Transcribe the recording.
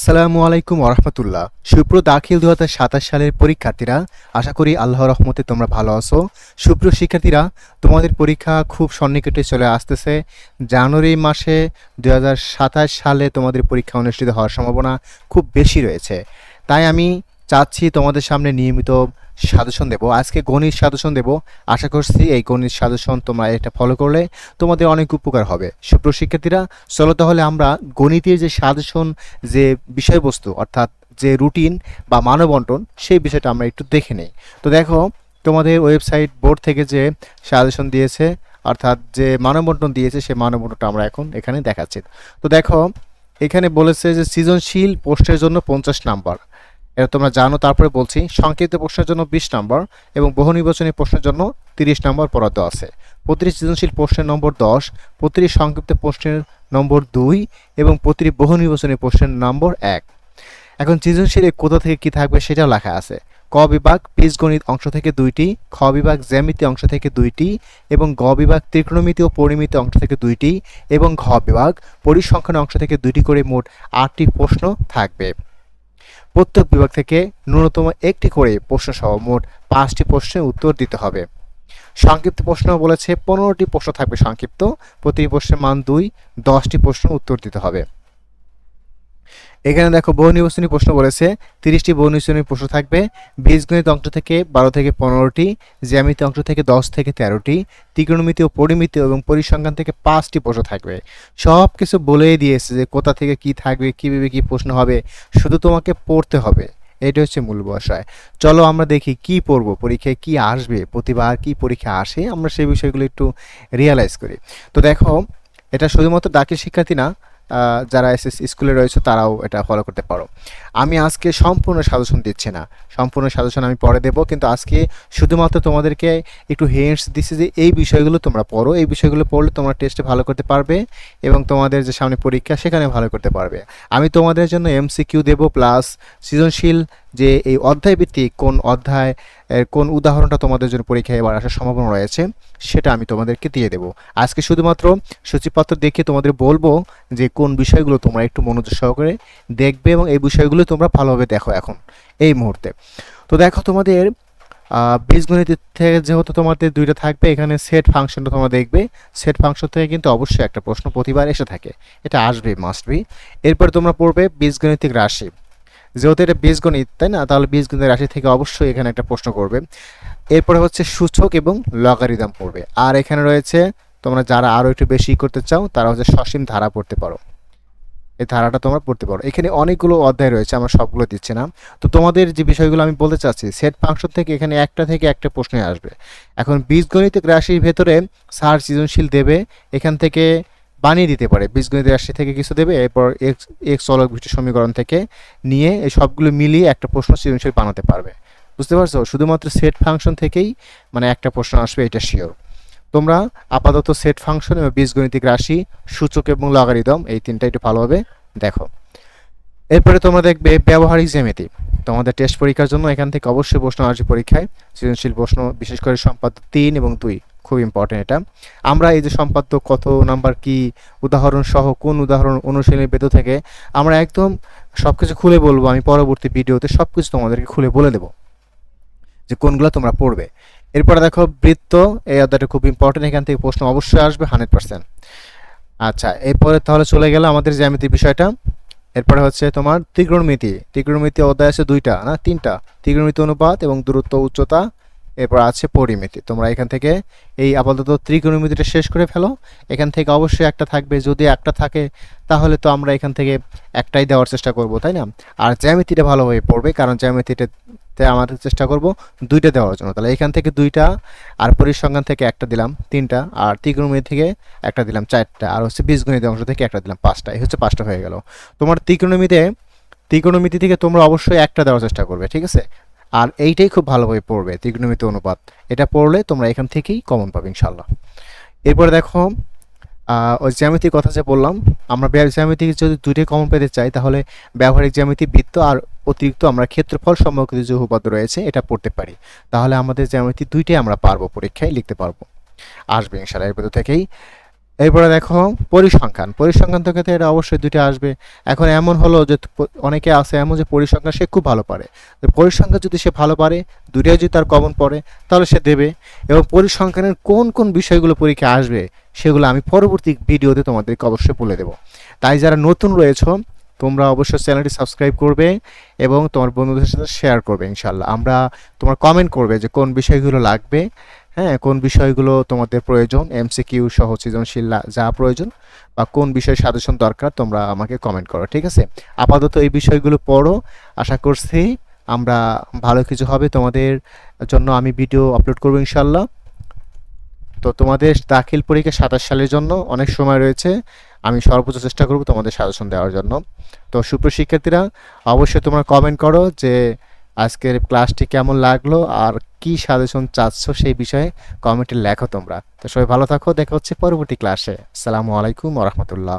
আসসালামু আলাইকুম ওরহমতুল্লাহ। সুপ্রিয় দাখিল 2027 সালের পরীক্ষার্থীরা, আশা করি আল্লাহর রহমতে তোমরা ভালো আছো। সুপ্রিয় শিক্ষার্থীরা, তোমাদের পরীক্ষা খুব সন্নিকটে চলে আসতেছে। জানুয়ারি মাসে 2027 সালে তোমাদের পরীক্ষা অনুষ্ঠিত হওয়ার সম্ভাবনা খুব বেশি রয়েছে। তাই আমি চাচ্ছি তোমাদের সামনে নিয়মিত সাজেশন দেব। আজকে গণিত সাজেশন দেব। আশা করছি এই গণিত সাজেশন তোমরা এটা ফলো করলে তোমাদের অনেক উপকার হবে। সুপ্রিয় শিক্ষার্থীরা, চলো তাহলে আমরা গণিতের যে সাজেশন, যে বিষয়বস্তু অর্থাৎ যে রুটিন বা মানবন্টন, সেই বিষয়টা আমরা একটু দেখে নেই। তো দেখো, তোমাদের ওয়েবসাইট বোর্ড থেকে যে সাজেশন দিয়েছে অর্থাৎ যে মানবন্টন দিয়েছে, সেই মানবন্টনটা আমরা এখন এখানে দেখাচ্ছি। তো দেখো, এখানে বলেছে যে সৃজনশীল প্রশ্নের জন্য 50 নাম্বার, এটা তোমরা জানো। তারপরে বলছি সংক্ষিপ্ত প্রশ্নের জন্য 20 নম্বর এবং বহু নির্বাচনী প্রশ্নের জন্য 30 নম্বর বরাদ্দ আছে। প্রতিটি সৃজনশীল প্রশ্নের নম্বর 10, প্রতিটি সংক্ষিপ্ত প্রশ্নের নম্বর 2 এবং প্রতিটি বহু নির্বাচনী প্রশ্নের নম্বর 1। এখন সৃজনশীল কোথা থেকে কি থাকবে সেটাও লেখা আছে। ক বিভাগ বীজগণিত অংশ থেকে 2টি, খ বিভাগ জ্যামিতি অংশ থেকে 2টি এবং গ বিভাগ ত্রিকোণমিতি ও পরিমিতি অংশ থেকে 2টি এবং ঘ বিভাগ পরিসংখ্যান অংশ থেকে 2টি করে মোট 8টি প্রশ্ন থাকবে। প্রত্যেক বিভাগ থেকে ন্যূনতম একটি করে প্রশ্নসহ মোট 5টি প্রশ্নের উত্তর দিতে হবে। সংক্ষিপ্ত প্রশ্ন বলেছে 15টি প্রশ্ন থাকবে সংক্ষিপ্ত, প্রতি প্রশ্নের মান 2, 10টি প্রশ্ন উত্তর দিতে হবে। এখানে দেখো বহু নির্বাচনী প্রশ্ন বলেছে 30টি বহু নির্বাচনী প্রশ্ন থাকবে। বীজগণিত অংশ থেকে 12 থেকে 15টি, জ্যামিতি অংশ থেকে 10 থেকে 13টি, ত্রিকোণমিতি ও পরিমিতি এবং পরিসংখ্যান থেকে 5টি প্রশ্ন থাকবে। সব কিছু বলেই দিয়েছে যে কোথা থেকে কি থাকবে, কীভাবে কী প্রশ্ন হবে, শুধু তোমাকে পড়তে হবে। এটা হচ্ছে মূল বিষয়। চলো আমরা দেখি কি পড়বো, পরীক্ষায় কি আসবে, প্রতিবার কি পরীক্ষা আসে, আমরা সেই বিষয়গুলো একটু রিয়ালাইজ করি। তো দেখো, এটা শুধুমাত্র দাখিল শিক্ষার্থী না, যারা এসএসসি স্কুলে রয়েছে তারাও এটা ফলো করতে পারো। আমি আজকে সম্পূর্ণ সাজেশন দিচ্ছি না, সম্পূর্ণ সাজেশন আমি পরে দেবো, কিন্তু আজকে শুধুমাত্র তোমাদেরকে একটু হিন্টস দিচ্ছি যে এই বিষয়গুলো তোমরা পড়ো। এই বিষয়গুলো পড়লে তোমরা টেস্টে ভালো করতে পারবে এবং তোমাদের যে সামনে পরীক্ষা সেখানে ভালো করতে পারবে। আমি তোমাদের জন্য এমসিকিউ দেবো, প্লাস সৃজনশীল যে এই অধ্যায় ভিত্তিক কোন অধ্যায় কোন উদাহরণটা তোমাদের জন্য পরীক্ষায় এবার আসার সম্ভাবনা রয়েছে সেটা আমি তোমাদেরকে দিয়ে দেবো। আজকে শুধুমাত্র সূচিপত্র দেখে তোমাদের বলবো যে কোন বিষয়গুলো তোমরা একটু মনোযোগ সহকারে দেখবে এবং এই বিষয়গুলো তোমরা ভালোভাবে দেখো এখন এই মুহূর্তে। তো দেখো, তোমাদের বীজগণিত থেকে যেহেতু তোমাদের 2টা থাকবে, এখানে সেট ফাংশনটা তোমরা দেখবে। সেট ফাংশন থেকে কিন্তু অবশ্যই একটা প্রশ্ন প্রতিবার এসে থাকে, এটা আসবে, মাস্ট বি। এরপরে তোমরা পড়বে বীজগণিতিক রাশি। যেহেতু এটা বীজগণিত, তাই না, তাহলে বীজগণিত রাশি থেকে অবশ্যই এখানে একটা প্রশ্ন করবে। এরপরে হচ্ছে সূচক এবং লগারিদম পড়বে। আর এখানে রয়েছে, তোমরা যারা আরও একটু বেশি করতে চাও তারা হচ্ছে সসীম ধারা পড়তে পারো, এই ধারাটা তোমরা পড়তে পারো। এখানে অনেকগুলো অধ্যায় রয়েছে, আমরা সবগুলো দিচ্ছি না। তো তোমাদের যে বিষয়গুলো আমি বলতে চাচ্ছি, সেট ফাংশন থেকে এখানে একটা থেকে একটা প্রশ্নই আসবে। এখন বীজগণিতিক রাশির ভেতরে স্যার সৃজনশীল দেবে, এখান থেকে বানিয়ে দিতে পারে। বীজগণিত রাশি থেকে কিছু দেবে, এরপর এক্স এক্স চলক বিশিষ্ট সমীকরণ থেকে নিয়ে এই সবগুলো মিলিয়ে একটা প্রশ্ন সৃজনশীল বানাতে পারবে। বুঝতে পারছো? শুধুমাত্র সেট ফাংশন থেকেই মানে একটা প্রশ্ন আসবে, এটা শিওর। তোমরা আপাতত সেট ফাংশন এবং বীজগণিতিক রাশি, সূচক এবং লগারিদম এই তিনটা একটু ভালোভাবে দেখো। এরপরে তোমরা দেখবে ব্যবহারিক জ্যামিতি। তোমাদের টেস্ট পরীক্ষার জন্য এখান থেকে অবশ্যই প্রশ্ন আসবে পরীক্ষায়, সৃজনশীল প্রশ্ন, বিশেষ করে সম্পাদ্য 3 এবং 2 খুব ইম্পর্টেন্ট। এটা আমরা এই যে সম্পাদ্য কত নাম্বার, কি উদাহরণ সহ কোন উদাহরণ অনুশীলনের ভেতর থেকে আমরা একদম সবকিছু খুলে বলবো। আমি পরবর্তী ভিডিওতে সবকিছু তোমাদেরকে খুলে বলে দেবো যে কোনগুলো তোমরা পড়বে। এরপরে দেখো বৃত্ত, এই অধ্যায়টা খুব ইম্পর্টেন্ট, এখান থেকে প্রশ্ন অবশ্যই আসবে 100%। আচ্ছা, এরপরে তাহলে চলে গেল আমাদের জ্যামিতির বিষয়টা। এরপরে হচ্ছে তোমার ত্রিকোণমিতি। ত্রিকোণমিতি অধ্যায় আছে 2টা না 3টা, ত্রিকোণমিতি অনুপাত এবং দূরত্ব উচ্চতা। এরপর আছে পরিমিতি। তোমরা এখান থেকে এই আপাতত ত্রিকোণমিতিটা শেষ করে ফেলো। এখান থেকে অবশ্যই একটা থাকবে, যদি একটা থাকে তাহলে তো আমরা এখান থেকে একটাই দেওয়ার চেষ্টা করব, তাই না? আর জ্যামিতিটা ভালোভাবে পড়বে, কারণ জ্যামিতিটাতে আমাদের চেষ্টা করব 2টা দেওয়ার জন্য। তাহলে এখান থেকে 2টা, আর পরিসংখ্যান থেকে একটা দিলাম 3টা, আর ত্রিকোণমিতি থেকে একটা দিলাম 4টা, আর হচ্ছে বীজগণিত অংশ থেকে একটা দিলাম 5টা। এই হচ্ছে 5টা হয়ে গেল। তোমার ত্রিকোণমিতি থেকে তোমরা অবশ্যই একটা দেওয়ার চেষ্টা করবে, ঠিক আছে? আর এইটাই খুব ভালোভাবে পড়বে, ত্রিকোণমিতি অনুপাত। এটা পড়লে তোমরা এখান থেকেই কমন পাবে ইনশাল্লাহ। এরপরে দেখো, ওই জ্যামিতির কথা যে বললাম, আমরা জ্যামিতি যদি 2টাই কমন পেতে চাই তাহলে ব্যবহারিক জ্যামিতি, বৃত্ত আর অতিরিক্ত আমরা ক্ষেত্রফল সম্পর্কিত যে উপপাদ্য রয়েছে এটা পড়তে পারি। তাহলে আমাদের জ্যামিতি 2টাই আমরা পারবো, পরীক্ষায় লিখতে পারবো, আসবে ইনশাল্লাহ এর ভেতর থেকেই। এরপরে দেখো পরিসংখ্যান থেকে তো এটা অবশ্যই দুইটা আসবে। এখন এমন হলো যে অনেকে আছে এমন যে পরিসংখ্যান সে খুব ভালো পারে, তো পরিসংখ্যান যদি সে ভালো পারে, দুইটাই যদি তার কমন পড়ে, তাহলে সে দেবে। এবং পরিসংখ্যানের কোন কোন বিষয়গুলো পরীক্ষায় আসবে সেগুলো আমি পরবর্তী ভিডিওতে তোমাদেরকে অবশ্যই বলে দেবো। তাই যারা নতুন রয়েছো তোমরা অবশ্যই চ্যানেলটি সাবস্ক্রাইব করবে এবং তোমার বন্ধুদের সাথে শেয়ার করবে। ইনশাল্লাহ আমরা, তোমার কমেন্ট করবে যে কোন বিষয়গুলো লাগবে, হ্যাঁ কোন বিষয়গুলো তোমাদের প্রয়োজন, এমসিকিউ সহ সৃজনশীল যা প্রয়োজন বা কোন বিষয়ে সাজেশন দরকার, তোমরা আমাকে কমেন্ট করো, ঠিক আছে? আপাতত এই বিষয়গুলো পড়ো, আশা করছি আমরা ভালো কিছু হবে তোমাদের জন্য। আমি ভিডিও আপলোড করবো ইনশাল্লাহ। তো তোমাদের দাখিল পরীক্ষা 27 সালের জন্য অনেক সময় রয়েছে, আমি সর্বোচ্চ চেষ্টা করব তোমাদের সাজেশন দেওয়ার জন্য। তো সুপ্রিয় শিক্ষার্থীরা, অবশ্যই তোমরা কমেন্ট করো যে আজকের ক্লাসটি কেমন লাগলো আর কি সাজেশন চাচ্ছ সেই বিষয়ে কমেন্টে লেখো তোমরা। তো সবাই ভালো থাকো, দেখা হচ্ছে পরবর্তী ক্লাসে। আসসালামু আলাইকুম ওয়া রাহমাতুল্লাহ।